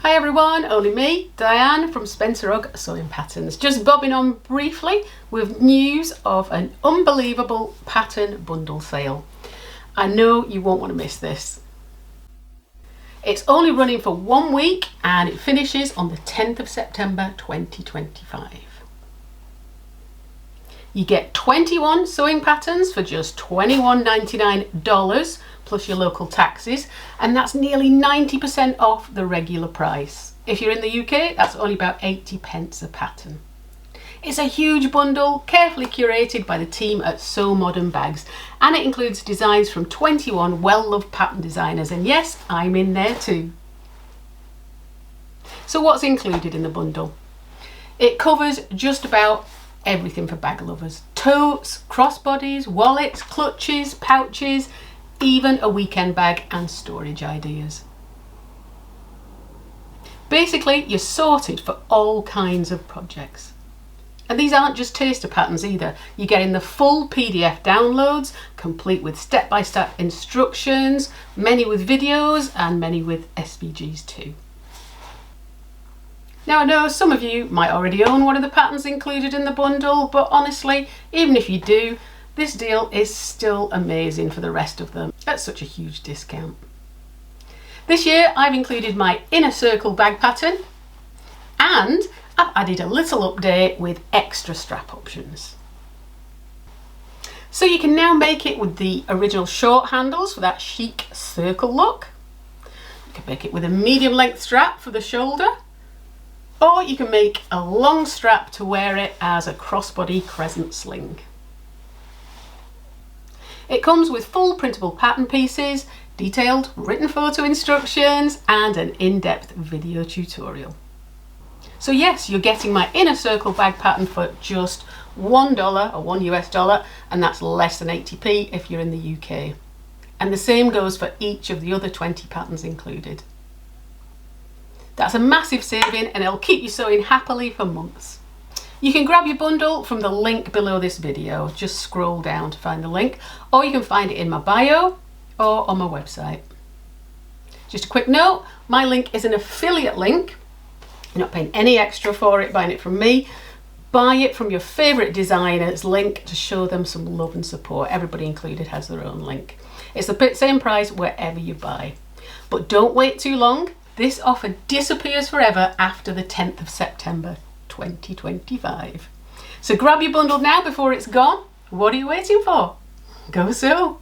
Hi everyone, only me, Diane from Spencer Ugg Sewing Patterns. Just bobbing on briefly with news of an unbelievable pattern bundle sale. I know you won't want to miss this. It's only running for 1 week and it finishes on the 10th of September 2025. You get 21 sewing patterns for just $21.99 plus your local taxes, and that's nearly 90% off the regular price. If you're in the UK, that's only about 80 pence a pattern. It's a huge bundle, carefully curated by the team at Sew Modern Bags, and it includes designs from 21 well-loved pattern designers, and yes, I'm in there too. So what's included in the bundle? It covers just about everything for bag lovers. Totes, crossbodies, wallets, clutches, pouches, even a weekend bag and storage ideas. Basically, you're sorted for all kinds of projects. And these aren't just taster patterns either. You're getting the full PDF downloads, complete with step-by-step instructions, many with videos and many with SVGs too. Now I know some of you might already own one of the patterns included in the bundle, but honestly, even if you do, this deal is still amazing for the rest of them at such a huge discount. This year I've included my inner circle bag pattern and I've added a little update with extra strap options. So you can now make it with the original short handles for that chic circle look. You can make it with a medium length strap for the shoulder, or you can make a long strap to wear it as a crossbody crescent sling. It comes with full printable pattern pieces, detailed written photo instructions and an in-depth video tutorial. So yes, you're getting my inner circle bag pattern for just $1 or $1 and that's less than 80p if you're in the UK. And the same goes for each of the other 20 patterns included. That's a massive saving and it'll keep you sewing happily for months. You can grab your bundle from the link below this video. Just scroll down to find the link, or you can find it in my bio or on my website. Just a quick note, my link is an affiliate link. You're not paying any extra for it, buying it from me. Buy it from your favourite designer's link to show them some love and support. Everybody included has their own link. It's the same price wherever you buy. But don't wait too long. This offer disappears forever after the 10th of September 2025. So grab your bundle now before it's gone. What are you waiting for? Go sew!